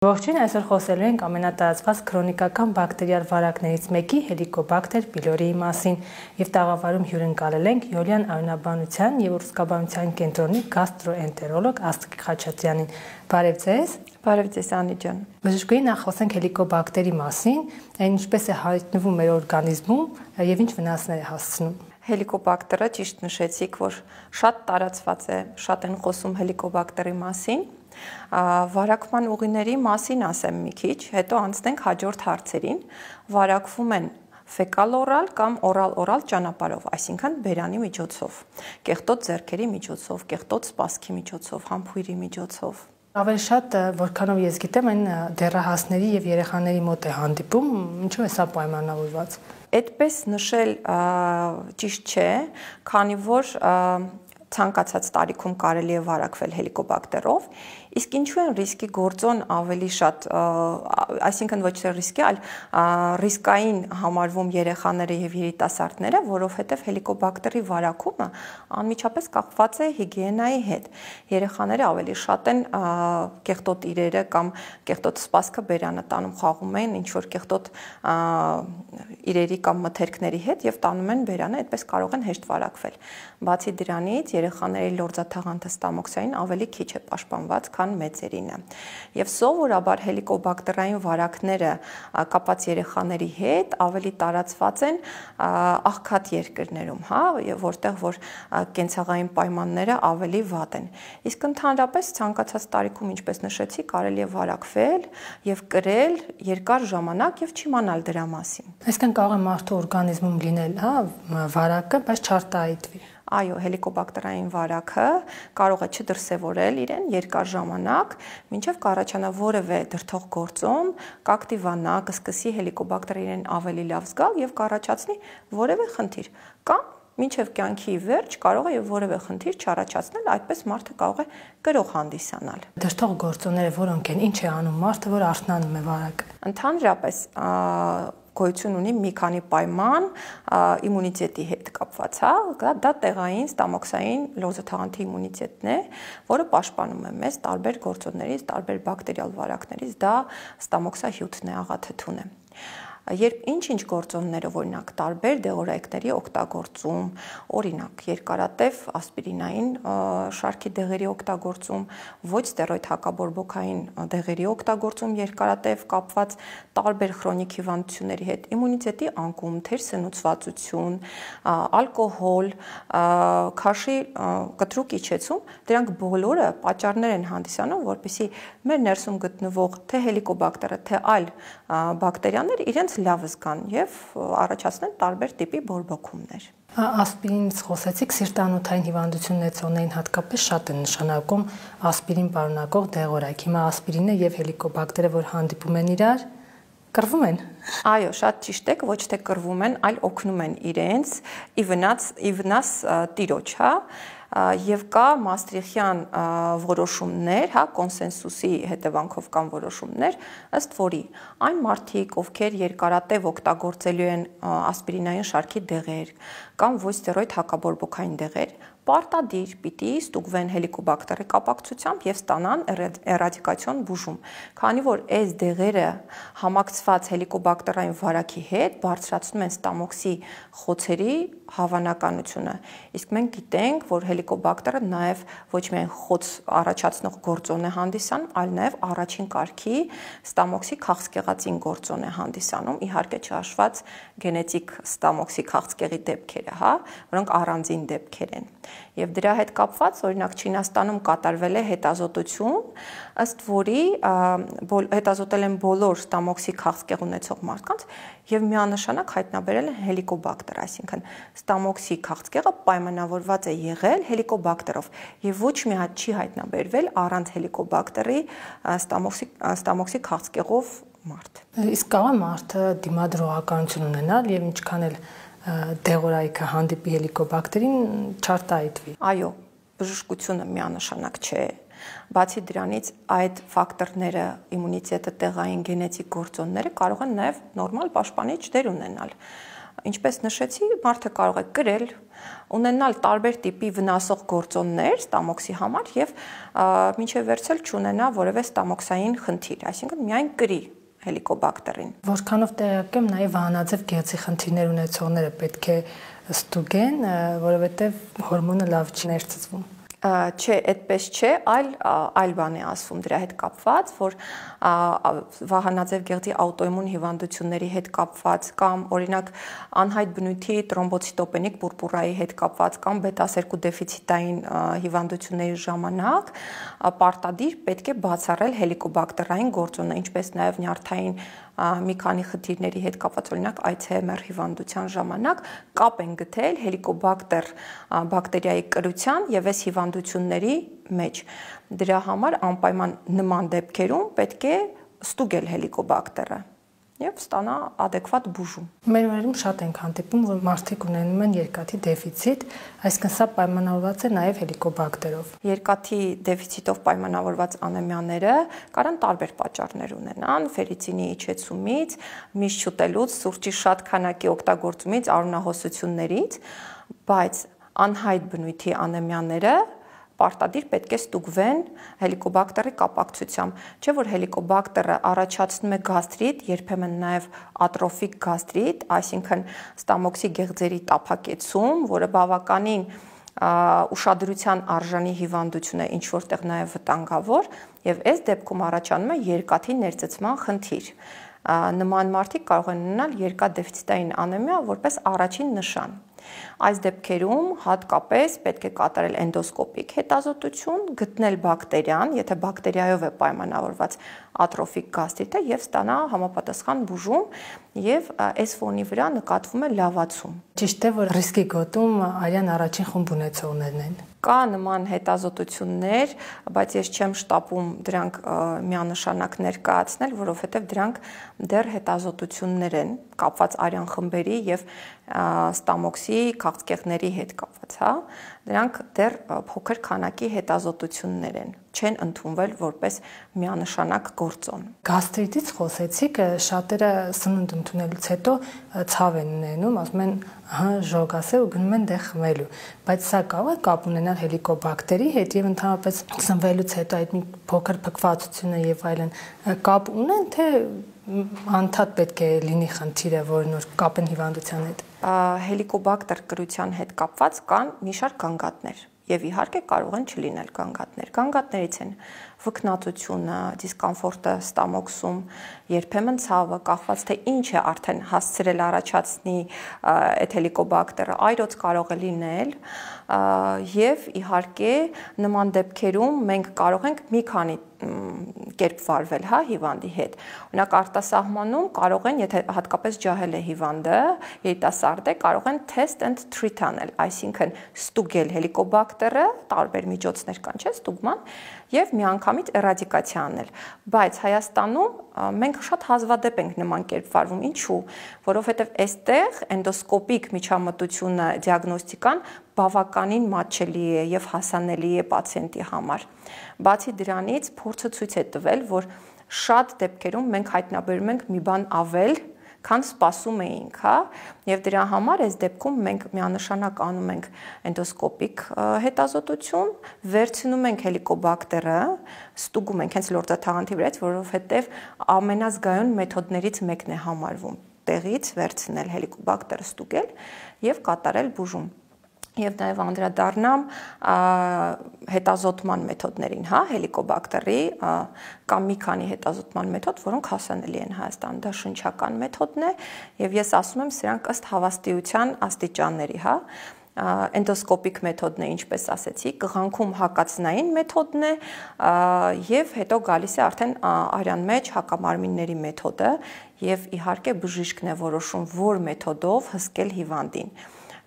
Ողջույն, այսօր խոսելու ենք ամենատարածված քրոնիկական բակտերիալ վարակներից մեկի Հելիկոբակտեր պիլորիի մասին եւ տաղավարում հյուրընկալել ենք Յոլիան Արյունաբանության եւ ուրսկաբանության կենտրոնի գաստրոէնտերոլոգ Աստղիկ Խաչատրյանին։ Բարև ձեզ։ Բարև ձեզ, Անի ջան։ Բժշկուհի, նախ խոսենք Հելիկոբակտերի մասին, այն ինչպես է հայտնվում մեր օրգանիզմում եւ ինչ վնասներ է հասցնում։ Հելիկոբակտերը ճիշտ նշեցիք, որ շատ տարածված է, շատ են խոսում Հելիկոբակտերի մասին։ Վարակման ուղիների մասին ասեմ մի քիչ, հետո անցնենք հաջորդ հարցերին։ Վարակվում են ֆեկալ-օրալ կամ օրալ-օրալ ճանապարհով, այսինքն բերանի միջոցով, կեղտոտ ձեռքերի միջոցով, կեղտոտ սպասքի միջոցով, համբույրի միջոցով։ Ավելի շատ, որքանով ես գիտեմ, այն դեռահասների եւ երեխաների մոտ է հանդիպում, ինչու է սա պայմանավորված։ Այդպես նշել ճիշտ չէ, քանի որ ցանկացած տարիքում կարելի է վարակվել հելիկոբակտերով, իսկ ինչու են ռիսկի գործոն ավելի շատ, այսինքն ոչ թե ռիսկի, այլ ռիսկային համարվում երեխաները եւ երիտասարդները, որովհետեւ հելիկոբակտերի վարակումը անմիջապես կապված է հիգիենայի հետ։ Երեխաները ավելի շատ են կեղտոտ իրերը կամ կեղտոտ սպասքը բերանը տանում, խաղում են ինչ որ կեղտոտ իրերի կամ մթերքների հետ եւ տանում են բերանը, այդպես կարող են հեշտ վարակվել։ Բացի դրանից երեխաների լորձաթաղանթը ստամոքսային ավելի քիչ է պաշտպանված, քան մեծերինը։ Եվ սովորաբար հելիկոբակտերային վարակները կապված երեխաների հետ ավելի տարածված են աղքատ երկրներում, հա, որտեղ որ կենցաղային պայմանները ավելի վատ են։ Իսկ ընդհանրապես ցանկացած տարիքում, ինչպես նշեցի, կարելի է վարակվել եւ կրել երկար ժամանակ եւ չիմանալ դրա մասին։ Այսինքն կարող է մարդու օրգանիզմում լինել, հա, վարակը, բայց չարտահայտվի։ Այո, հելիկոբակտերային վարակը կարող է չդրսևորել իրեն երկար ժամանակ, մինչև կառաջանա որևէ դրդող գործոն, կակտիվանա, կսկսի հելիկոբակտերը իրեն ավելի լավ զգալ եւ կառաջացնի որևէ խնդիր, կամ մինչև կյանքի վերջ կարող է եւ որևէ խնդիր չառաջացնել, այդպես մարդը կարող է կրող հանդիսանալ։ Դրդող գործոնները որոնք են, ինչ է անում մարդը, որ արթնանում է վարակը։ Ընդհանրապես գոյություն ունի մի քանի պայման իմունիտետի հետ կապված, հա, դա տեղային ստամոքսային լորձաթաղանթի իմունիտետն է, որը պաշտպանում է մեզ տարբեր գործոններից, տարբեր բակտերիալ վարակներից, դա ստամոքսահյութն է, աղաթթուն է։ Երբ ինչ-ինչ գործոններով, օրինակ տարբեր դեղորայքների օգտագործում, օրինակ երկարատև ասպիրինային շարքի դեղերի օգտագործում, ոչ ստերոիդ հակաբորբոքային դեղերի օգտագործում երկարատև կապված տարբեր քրոնիկ հիվանդությունների հետ, իմունիտետի անկում, թերսնուցվածություն, ալկոհոլ, քաշի կտրուկ իջեցում, դրանք բոլորը պատճառներ են հանդիսանում, որպեսզի մեր ներսում գտնվող թե հելիկոբակտերը, թե այլ բակտերիաներ իրենց լավ զգան եւ առաջացնեն տարբեր տիպի բորբոքումներ։ Ասպիրինից խոսեցիք, սիրտանոթային հիվանդություն ունեցողներին հատկապես շատ են նշանակում ասպիրին պարունակող դեղորայք։ Հիմա ասպիրինը եւ հելիկոբակտերը, որ հանդիպում են իրար, կռվում են։ Այո, շատ ճիշտ եք, ոչ թե կռվում են, այլ օգնում են իրենց ի վնաս տիրոջ, հա։ Եվ կա մաստրիխյան որոշումներ, հա, կոնսենսուսի հետևանքով կան որոշումներ, ըստ որի այն մարդիկ, ովքեր երկարատև օգտագործելու են ասպիրինային շարքի դեղեր կամ ոչ ստերոիդ հակաբորբոքային դեղեր, պարտադիր պիտի ստուգվեն հելիկոբակտերի կապակցությամբ եւ ստանան էրադիկացիոն բուժում, քանի որ այս դեղերը համակցված հելիկոբակտերային վարակի հետ բարձրացնում են ստամոքսի խոցերի հավանականությունը։ Իսկ մենք գիտենք, որ հելիկոբակտերը նաև ոչ միայն խոց առաջացնող գործոն է հանդիսանում, այլ նաև առաջին կարգի ստամոքսի քաղցկեղածին գործոն է հանդիսանում, իհարկե չհաշված գենետիկ ստամոքսի քաղցկեղի դեպքերը, հա, որոնք առանձին դեպքեր են։ Եվ դրա հետ կապված, օրինակ Չինաստանում կատարվել է հետազոտություն, ըստ որի հետազոտել են բոլոր ստամոքսի քաղցկեղ ունեցող մարդկանց եւ միանշանակ հայտնաբերել են հելիկոբակտեր, այսինքն ստամոքսի քաղցկեղը պայմանավորված է եղել հելիկոբակտերով եւ ոչ մի հատ չի հայտնաբերվել առանց հելիկոբակտերի ստամոքսի քաղցկեղով մարդ։ Իսկ կարող է մարդը դիմադրողականություն ունենալ եւ ինչքան էլ դեղորայքը հանդիպի հելիկոբակտերին չարտահայտվի։ Այո, բժշկությունը միանշանակ չէ։ Բացի դրանից այդ ֆակտորները, իմունիտետը, տեղային գենետիկ գործոնները կարող են նաև նորմալ պաշտպանիչ դեր ունենալ։ ինչպես նշեցի, մարդը կարող է կրել, ունենալ տարբեր տիպի վնասող գործոններ ստամոքսի համար եւ մինչեւ վերջել չունենա որևէ ստամոքսային խնդիր, այսինքն միայն կրի հելիկոբակտերին։ Որքանով տեղյակ եմ, նաև վահանաձև գեղձի խնդիրներ ունեցողները պետք է ստուգեն, որովհետեւ հորմոնը լավ չի ներծծվում։ Չէ, այդպես չէ, այլ բան է ասվում դրա հետ կապված, որ վահանաձև գեղձի աուտոիմուն հիվանդությունների հետ կապված կամ օրինակ անհայտ բնույթի տրոմբոցիտոպենիկ պուրպուրայի հետ կապված կամ բետա-2 դեֆիցիտային հիվանդությունների ժամանակ պարտադիր պետք է բացառել հելիկոբակտերային գործոնը, ինչպես նաև նյարդային մի քանի խնդիրների հետ կապված, օրինակ Alzheimer հիվանդության ժամանակ կապ են գտել հելիկոբակտեր բակտերիայի կրության եւ այս հիվանդությունների մեջ։ Դրա համար անպայման նման դեպքերում պետք է ստուգել հելիկոբակտերը եւ ստանա adekvat բուժում։ Մեր օրերում շատ ենք հանդիպում, որ մարդիկ ունենում են երկաթի դեֆիցիտ, այսինքն սա պայմանավորված է նաեւ հելիկոբակտերով։ Երկաթի դեֆիցիտով պայմանավորված անեմիաները կարան տարբեր պատճառներ ունենան՝ ֆերրիտինի իջեցումից, միշտ չուտելուց, սուրճի շատ քանակի օգտագործումից, արյունահոսություններից, բայց անհայտ բնույթի անեմիաները պարտադիր պետք է ստուգվեն հելիկոբակտերի կապակցությամբ, չէ՞ որ հելիկոբակտերը առաջացնում է գաստրիտ, երբեմն նաև ատրոֆիկ գաստրիտ, այսինքն ստամոքսի գեղձերի տափակեցում, որը բավականին ուշադրության արժանի հիվանդություն է, ինչ որտեղ նաև վտանգավոր, եւ այս դեպքում առաջանում է երկաթի ներծծման խնդիր։ Նման մարդիկ կարող են ունենալ երկաթ-դեֆիցիտային անեմիա որպես առաջին նշան։ Այս դեպքերում հատկապես պետք է կատարել էնդոսկոպիկ հետազոտություն, գտնել բակտերիան, եթե բակտերիայով է պայմանավորված ատրոֆիկ գաստրիտը եւ ստանա համապատասխան բուժում եւ այս ֆոնի վրա նկատվում է լավացում։ Ճիշտ է, որ ռիսկի գոտում արյան առաջին խումբ ունեցողներն են։ Կա նման հետազոտություններ, բայց ես չեմ շտապում դրանք միանշանակ ներկայացնել, որովհետև դրանք դեռ հետազոտություններ են կապված արյան խմբերի եւ ստամոքսի քաղցկեղների հետ կապված, հա։ Դրանք դեռ փոքր քանակի հետազոտություններ են, չեն ընդունվել որպես միանշանակ գործոն։ Գաստրիտից խոսեցիք, շատերը սնունդ ընդունելուց հետո ցավ են ունենում, ասում են, ահա ժոգաս է ու գնում են դեղ խմելու, բայց սա կարող է կապ ունենալ հելիկոբակտերի հետ եւ ընդհանրապես սնվելուց հետո այդ մի փոքր փքվածությունը եւ այլն կապ ունեն, թե անդադ պետք է լինի խնդիրը, որ նոր կապեն հիվանդության հետ։ Հելիկոբակտեր կրության հետ կապված կան մի շարք գանգատներ եւ իհարկե կարող են չլինել գանգատներ։ Գանգատներից են վքնածությունը, դիսկոմֆորտը ստամոքսում, երբեմն ցավը, կախված թե ինչ է արդեն հասցրել առաջացնի այդ հելիկոբակտերը, այրոց կարող է լինել եւ իհարկե նման դեպքերում մենք կարող ենք մի քանի կերպ վարվել, հա, հիվանդի հետ։ Օրինակ արտասահմանում կարող են, եթե հատկապես ջահել է հիվանդը, երիտասարդ է, կարող են test and treat անել, այսինքն ստուգել հելիկոբակտերը, տարբեր միջոցներ կան, չէ՞, ստուգման, եւ միանգամից էրադիկացիա անել։ Բայց Հայաստանում մենք շատ հազվադեպ ենք նման կերպ վարվում, ինչու՞, որովհետեւ այստեղ էնդոսկոպիկ միջամտությունը դիագնոստիկան բավականին մատչելի է եւ հասանելի է պացիենտի համար։ Բացի դրանից փորձը ցույց է տվել, որ շատ դեպքերում մենք հայտնաբերում ենք մի բան ավել, քան սպասում էինք, հա, եւ դրա համար այս դեպքում մենք միանշանակ անում ենք էնդոսկոպիկ հետազոտություն, վերցնում ենք հելիկոբակտերը, ստուգում ենք հենց լորձաթաղանթի վրայից, որովհետեւ ամենազգայուն մեթոդներից մեկն է համարվում տեղից վերցնել հելիկոբակտերը ստուգել եւ կատարել բուժում։ Եվ նաև անդրադառնամ հետազոտման մեթոդներին, հա, հելիկոբակտերի կամ մի քանի հետազոտման մեթոդ, որոնք հասանելի են Հայաստանում, դա շնչական մեթոդն է, եւ ես ասում եմ, սրանք ըստ հավաստիության աստիճանների, հա, էնդոսկոպիկ մեթոդն է, ինչպես ասեցի, կղանքում հակածնային մեթոդն է, եւ հետո գալիս է արդեն արյան մեջ հակամարմինների մեթոդը, եւ իհարկե բժիշկն է որոշում, որ մեթոդով հսկել հիվանդին։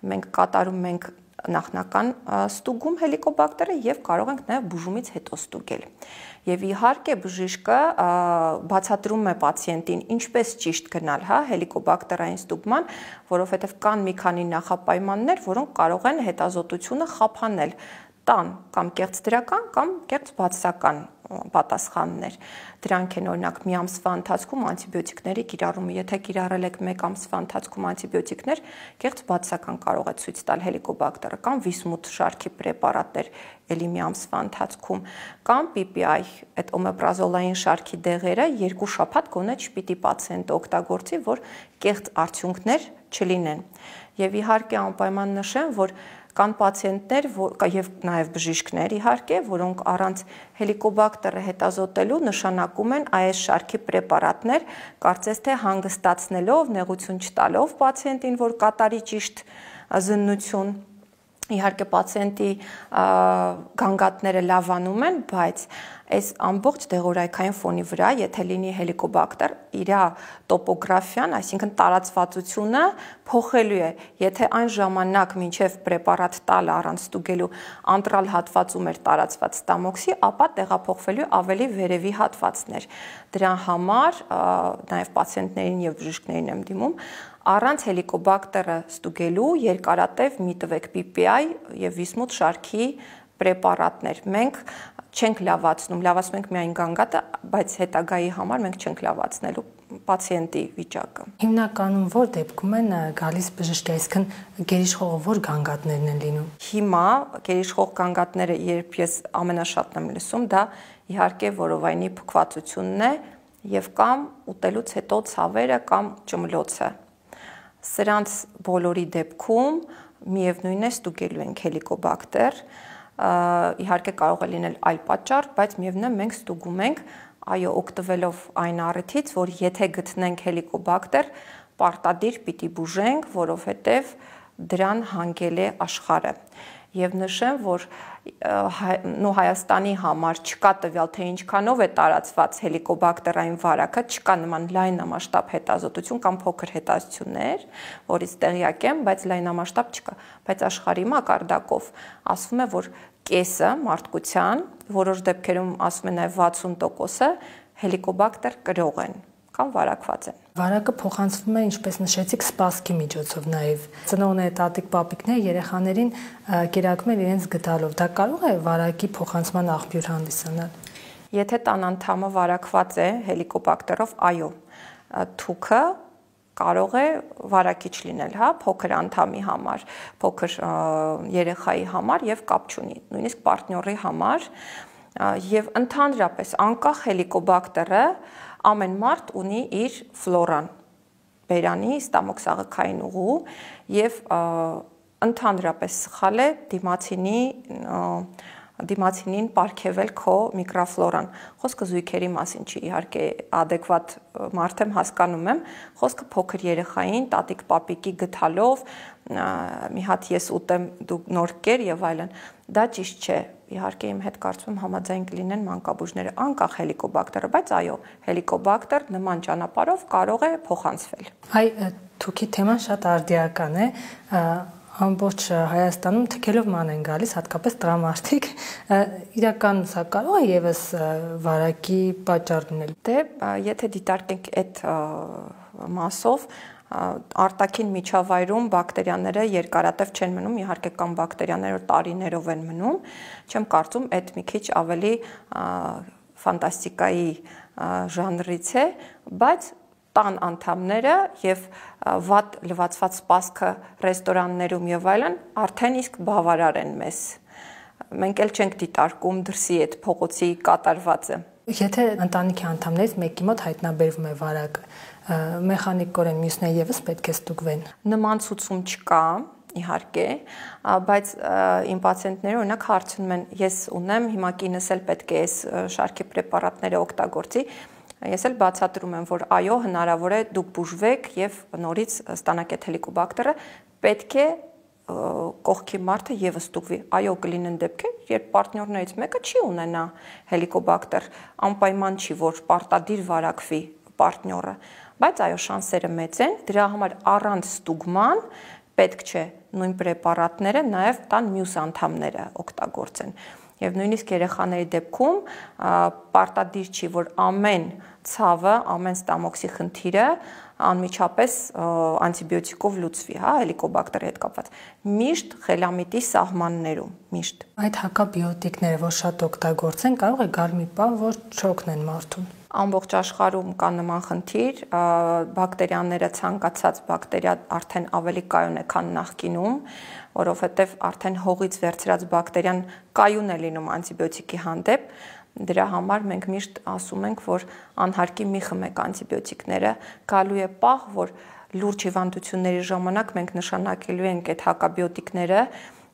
Մենք կատարում ենք նախնական ստուգում հելիկոբակտերը եւ կարող ենք նաեւ բուժումից հետո ստուգել։ Եվ իհարկե բժիշկը բացատրում է պացիենտին ինչպես ճիշտ գնալ, հա, հելիկոբակտերային ստուգման, որովհետեւ կան մի քանի նախապայմաններ, որոնք կարող են հետազոտությունը խափանել տան կամ կեղծ դրական կամ կեղծ բացասական պատասխաններ։ Դրանք են օրինակ մի ամսվա ընթացքում անտիբիոտիկների կիրառումը, եթե կիրառել եք մեկ ամսվա ընթացքում անտիբիոտիկներ, կեղծ բացասական կարող է ցույց տալ հելիկոբակտերը կամ վիսմութ շարքի պրեպարատներ էլի մի ամսվա ընթացքում կամ PPI, այդ օմեպրազոլային շարքի դեղերը 2 շաբաթ գոնե չպիտի պացիենտը օգտագործի, որ կեղծ արդյունքներ չլինեն։ Եվ իհարկե անպայման նշեմ, որ կան պացիենտներ եւ նաեւ բժիշկներ իհարկե, որոնք առանց հելիկոբակտերը հետազոտելու նշանակում են AS շարքի պրեպարատներ, կարծես թե հանգստացնելով, նեղություն չտալով պացիենտին, որ կատարի ճիշտ զննություն։ Իհարկե պացիենտի գանգատները լավանում են, բայց այս ամբողջ դեղորայքային ֆոնի վրա, եթե լինի հելիկոբակտեր, իր տոպոգրաֆիան, այսինքն տարածվածությունը փոխելու է։ Եթե այն ժամանակ մինչև պրեպարատ տալը առանց ստուգելու անտրալ հատվածում էր տարածված ստամոքսի, ապա տեղափոխվելու ավելի վերևի հատվածներ։ Դրա համար նաև պացիենտներին եւ բժիշկներին եմ դիմում առանց հելիկոբակտերը ստուգելու երկարատև մի տվեք PPI եւ վիսմութ շարքի պրեպարատներ։ Մենք չենք լավացնում ենք միայն գանգատը, բայց հետագայի համար մենք չենք լավացնելու պացիենտի վիճակը։ Հիմնականում որ դեպքում են գալիս բժիշկը, այսինքն գերիշխողը որ գանգատներն են լինում։ Հիմա գերիշխող գանգատները, երբ ես ամենաշատն եմ լսում, դա իհարկե որովայնի փքվածությունն է եւ կամ ուտելուց հետո ցավերը կամ ճմլոցը։ Սրանց բոլորի դեպքում միևնույն է ստուգելու ենք հելիկոբակտեր, իհարկե կարող է լինել այլ պատճառ, բայց միևնույն է մենք ստուգում ենք, այո, օգտվելով այն առիթից, որ եթե գտնենք հելիկոբակտեր, պարտադիր պիտի բուժենք, որովհետև դրան հանգել է աշխարհը։ Եվ նշեմ, որ Հայաստանի համար չկա տվյալ, թե ինչքանով է տարածված հելիկոբակտերային վարակը, չկա նման լայնամասշտաբ հետազոտություն կամ փոքր հետազոտություններ, որից տեղյակ եմ, բայց լայնամասշտաբ չկա։ Բայց աշխարհի մակարդակով ասվում է, որ կեսը մարդկության, որոշ դեպքերում ասում են նաև 60%-ը հելիկոբակտեր կրող են կամ վարակված են։ Վարակը փոխանցվում է, ինչպես նշեցիք, սպասքի միջոցով նաև։ Ծնողները, տատիկ, պապիկները երեխաներին կերակրում են իրենց գդալով։ Դա կարող է վարակի փոխանցման աղբյուր հանդիսանալ։ Եթե տան անդամը վարակված է հելիկոբակտերով, այո, թուքը կարող է վարակիչ լինել, հա, փոքր անդամի համար, փոքր երեխայի համար եւ կապ չունի, նույնիսկ պարտնյորի համար, եւ ընդհանրապես անկախ հելիկոբակտերը ամեն մարդ ունի իր ֆլորան, բերանի, ստամոքսաղաքային ուղու եւ ընդհանրապես սխալ է դիմացինին պարգևել քո միկրոֆլորան։ Խոսքը զույգերի մասին չի, իհարկե adekvat մարդ եմ, հասկանում եմ, խոսքը փոքր երեխային, տատիկ պապիկի գթալով, մի հատ ես ուտեմ, դու նոր կեր եւ այլն։ Դա ճիշտ չէ։ Իհարկե իմ հետ կարծում եմ համաձայն կլինեն մանկաբույժները, անկախ հելիկոբակտերը, բայց այո, հելիկոբակտեր նման ճանապարհով կարող է փոխանցվել։ Այ թուքի թեման շատ արդիական է։ Ամբողջ Հայաստանում թքելով ման են գալիս, հատկապես տղամարդիկ, իրականում սա կարող է եւս վարակի պատճառ լինել։ Դե, եթե դիտարկենք այդ մասով, արտաքին միջավայրում բակտերիաները երկարատև չեն մնում, իհարկե կան բակտերիաներ, որ տարիներով են մնում, չեմ կարծում այդ մի քիչ ավելի ֆանտաստիկայի ժանրից է, բայց տան անդամները եւ վատ լվացված սպասքը ռեստորաններում եւ այլն արդեն իսկ բավարար են մեզ։ Մենք էլ չենք դիտարկում դրսի այդ փողոցի կատարվածը։ Եթե ընտանիքի անդամներից մեկի մոտ հայտնաբերվում է վարակը, մեխանիկորեն մյուսները եւս պետք է ստուգվեն։ Նման ցուցում չկա, իհարկե, բայց իմ պացիենտները օրինակ հարցնում են, ես ունեմ, հիմա կինս էլ պետք է այս շարքի պրեպարատները օգտագործի։ Ես էլ բացատրում եմ, որ այո, հնարավոր է դուք բուժվեք եւ նորից ստանաք այդ հելիկոբակտերը, պետք է կողքի մարդը եւս ստուգվի։ Այո, կլինեն դեպքեր, երբ պարտնյորներից մեկը չի ունենա հելիկոբակտեր, անպայման չի, որ պարտադիր վարակվի պարտնյորը, բայց այո, շանսերը մեծ են, դրա համար առանց ստուգման պետք չէ նույն պրեպարատները նաեւ տան մյուս անդամները օգտագործեն։ Եվ նույնիսկ երեխաների դեպքում պարտադիր չի, որ ամեն ցավը, ամեն ստամոքսի խնդիրը անմիջապես անտիբիոտիկով լուծվի, հա, հելիկոբակտերի հետ կապված։ Միշտ խելամիտի սահմաններում, միշտ։ Այդ հակաբիոտիկները, որ շատ օգտագործեն, կարող է գալ մի բան, որ չօգնեն մարդուն։ Ամբողջ աշխարհում կա նման խնդիր, բակտերիաները ցանկացած բակտերիա արդեն ավելի կայուն է, քան նախկինում, որովհետև արդեն հողից վերցրած բակտերիան կայուն է լինում անտիբիոտիկի հանդեպ։ Դրա համար մենք միշտ ասում ենք, որ անհարկի մի խմեք անտիբիոտիկները, գալու է պահ, որ լուրջ հիվանդությունների ժամանակ մենք նշանակելու ենք այդ հակաբիոտիկները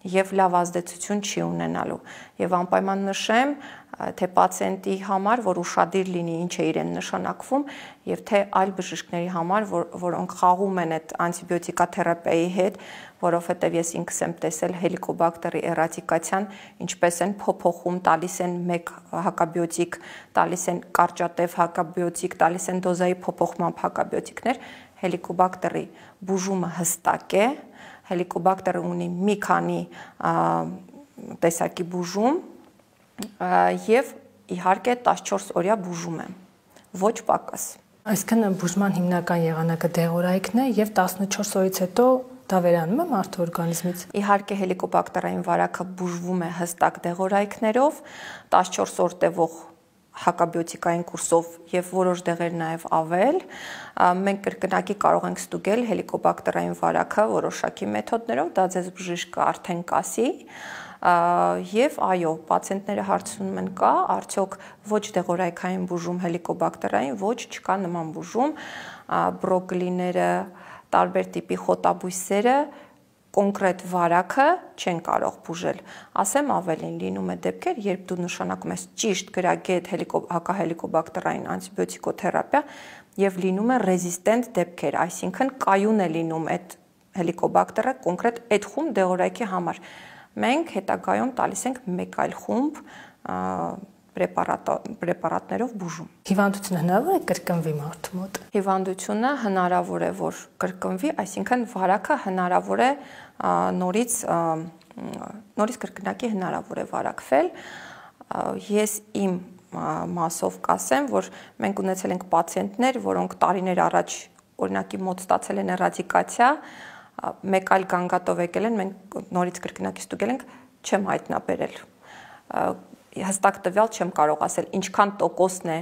եւ լավ ազդեցություն չի ունենալու։ Եվ անպայման նշեմ, թե պացիենտի համար, որ ուշադիր լինի ինչ է իրեն նշանակվում, եւ թե այլ բժիշկների համար, որոնք խաղում են այդ անտիբիոտիկաթերապիայի հետ, որովհետեւ ես ինքս եմ տեսել հելիկոբակտերի էրադիկացիան, ինչպես են փոփոխում, տալիս են մեկ հակաբիոտիկ, տալիս են կարճատև հակաբիոտիկ, տալիս են դոզայի փոփոխմամբ հակաբիոտիկներ, հելիկոբակտերի բուժումը հստակ է, հելիկոբակտերը ունի մի քանի տեսակի բուժում եւ իհարկե 14 օրյա բուժում է, ոչ պակաս։ Այսինքն բուժման հիմնական եղանակը դեղորայքն է եւ 14 օրից հետո դա վերանում է մարդու օրգանիզմից։ Իհարկե հելիկոբակտերային վարակը բուժվում է հստակ դեղորայքներով, 14 օր տևող հակաբիոտիկային կուրսով եւ որոշ դեղեր նաեւ ավել։ Մենք կրկնակի կարող ենք ստուգել հելիկոբակտերային վարակը որոշակի մեթոդներով, դա ձեզ բժիշկը արդեն կասի։ Եվ այո, պացիենտները հարցնում են կա, արդյոք ոչ դեղորայքային բուժում հելիկոբակտերային, ոչ չկա նման բուժում, բրոկոլիները, տարբեր տիպի խոտաբույսերը կոնկրետ վարակը չեն կարող բուժել։ Ասեմ ավելին, լինում է դեպքեր, երբ դու նշանակում ես ճիշտ գրագետ հակահելիկոբակտերային անտիբիոտիկոթերապիա եւ լինում է ռեզիստենտ դեպքեր, այսինքն կայուն է լինում այդ հելիկոբակտերը կոնկրետ այդ խումբ դեղորայքի համար։ Մենք հետագայում տալիս ենք մեկ այլ խումբ պրեպարատներով բուժում։ Հիվանդությունը հնարավոր է կրկնվի մարդու մոտ։ Հիվանդությունը հնարավոր է, որ կրկնվի, այսինքն վարակը հնարավոր է նորից կրկնակի հնարավոր է վարակվել։ Ես իմ մասով կասեմ, որ մենք ունեցել ենք պացիենտներ, որոնք տարիներ առաջ օրինակի մոտ ստացել են էրադիկացիա, մեկ այլ գանգատով եկել են, մենք նորից կրկնակի ստուգել ենք, չեմ հայտնաբերել։ Հստակ տվյալ չեմ կարող ասել, ինչքան տոկոսն է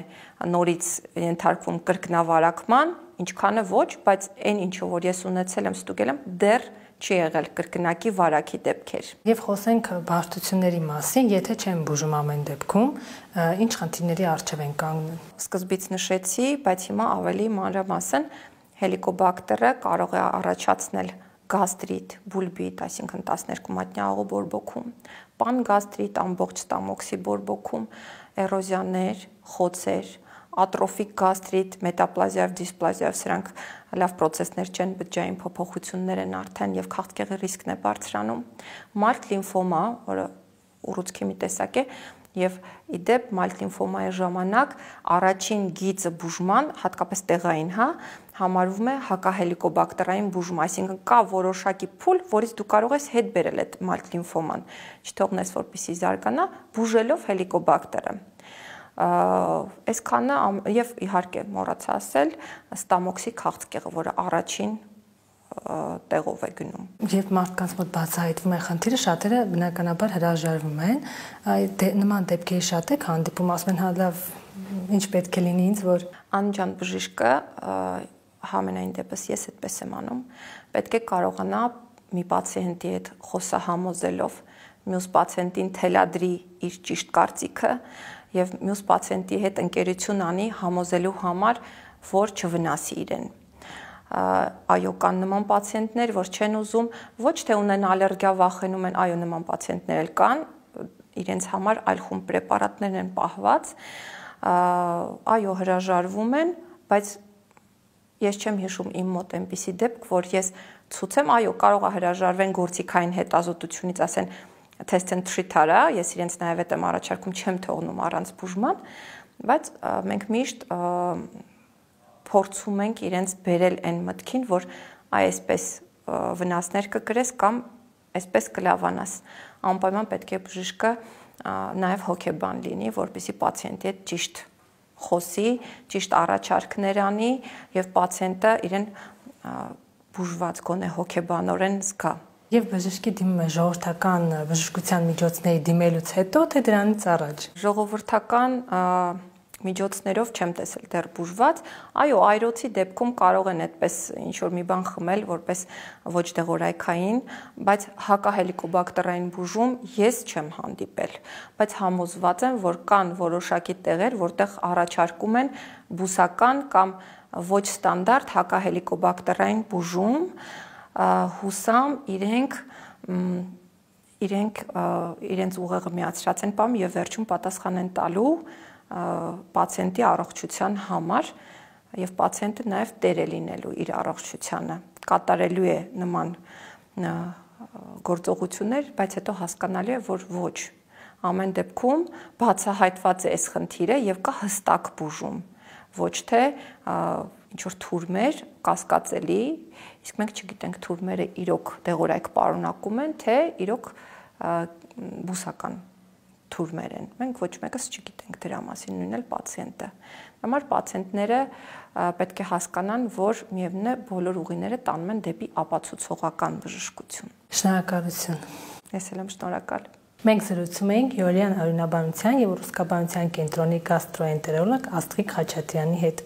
նորից ենթարկվում կրկնավարակման, ինչքանը ոչ, բայց այն ինչը որ ես ունեցել եմ, ստուգել եմ, դեռ չի եղել կրկնակի վարակի դեպքեր։ Եվ խոսենք բարդությունների մասին, եթե չեն բուժում ամեն դեպքում, ինչ խնդիրների առջև են կանգնում։ Սկզբից նշեցի, բայց հիմա ավելի մանրամասն հելիկոբակտերը կարող է առաջացնել գաստրիտ, բուլբիտ, այսինքն 12 մատնյա աղու բորբոքում, պանգաստրիտ, ամբողջ ստամոքսի բորբոքում, էրոզիաներ, խոցեր, ատրոֆիկ գաստրիտ, մետապլազիայով, դիսպլազիայով, սրանք լավ պրոցեսներ չեն, բջջային փոփոխություններ են արդեն եւ քաղցկեղի ռիսկն է բարձրանում։ Մալտ լիմֆոմա, որը ուռուցքի մի տեսակ է, եւ իդեպ մալտ լիմֆոմայի ժամանակ առաջին գիծը բուժման, հատկապես տեղային, հա, համարվում է հակահելիկոբակտերային բուժում, այսինքն կա որոշակի փուլ, որից դու կարող ես հետ բերել այդ մալտ լիմֆոման, չթողնես որպեսզի զարգանա, բուժելով հելիկոբակտերը։ Այսքանը եւ իհարկե մոռացա ասել, ստամոքսի քաղցկեղը, որը առաջին տեղով է գնում։ Երբ մարդկանց մոտ բացահայտվում է խնդիրը, շատերը բնականաբար հրաժարվում են, նման դեպքերի շատ եք հանդիպում, ասում են հա լավ, ինչ պետք է լինի ինձ, որ Անջան բժիշկը համենայն դեպս ես այդպես եմ անում, պետք է կարողանա մի պացիենտի հետ խոսահամոզելով մյուս պացիենտին թելադրի իր ճիշտ կարծիքը եւ մյուս պացիենտի հետ ընկերություն անի համոզելու համար, որ չվնասի իրեն։ Այո, կան նման պացիենտներ, որ չեն ուզում ոչ թե ունեն ալերգիա, վախենում են, այո, նման պացիենտներ էլ կան, իրենց համար այլ խումբ պրեպարատներ են պահված, այո, հրաժարվում են, բայց ես չեմ հիշում իմ մոտ այնպիսի դեպք, որ ես ցուցեմ, այո, կարող է հրաժարվեն գործիքային հետազոտությունից, ասեն test and treat արա, ես իրենց նաև այդ եմ առաջարկում, չեմ թողնում առանց բուժման, բայց մենք միշտ փորձում ենք իրենց բերել այն մտքին, որ այսպես վնասներ կկրես կամ այսպես կլավանաս։ Անպայման պետք է բժիշկը նաև հոգեբան լինի, որպեսզի պացիենտի հետ ճիշտ խոսի, ճիշտ առաջարկներ անի եւ պացիենտը իրեն բուժված գոնե հոգեբանորեն զգա։ Եվ բժշկի դիմում է ժողովրդական բժշկության միջոցների դիմելուց հետո, թե դրանից առաջ։ Ժողովրդական միջոցներով չեմ տեսել դեռ բուժված, այո, այրոցի դեպքում կարող են այդպես ինչ որ մի բան խմել, որպես ոչ դեղորայքային, բայց հակահելիկոբակտերային բուժում ես չեմ հանդիպել, բայց համոզված եմ, որ կան որոշակի տեղեր, որտեղ առաջարկում են բուսական կամ ոչ ստանդարտ հակահելիկոբակտերային բուժում, հուսամ իրենց ուղեղը միացրած են պամ եւ վերջում պատասխան են տալու պացիենտի առողջության համար եւ պացիենտը նաեւ տեր է լինելու իր առողջությանը, կատարելու է նման գործողություններ, բայց հետո հասկանալի է, որ ոչ ամեն դեպքում բացահայտված է այս խնդիրը եւ կա հստակ բուժում, ոչ թե ինչ որ թուրմեր կասկածելի, իսկ մենք չգիտենք թուրմերը իրոք դեղորայք պարունակում են, թե իրոք բուսական թուրմեր են։ Մենք ոչ մեկս չգիտենք դրա մասին, նույնն էլ պացիենտը։ Համար պացիենտները պետք է հասկանան, որ միևնույն է բոլոր ուղիները տանում են դեպի ապացուցողական բժշկություն։ Շնորհակալություն։ Ես էլ եմ շնորհակալ։ Մենք զրուցում էինք Յոլյան արյունաբանության եւ ուռուցքաբանության կենտրոնի գաստրոենտերոլոգ Աստղիկ Խաչատրյանի հետ։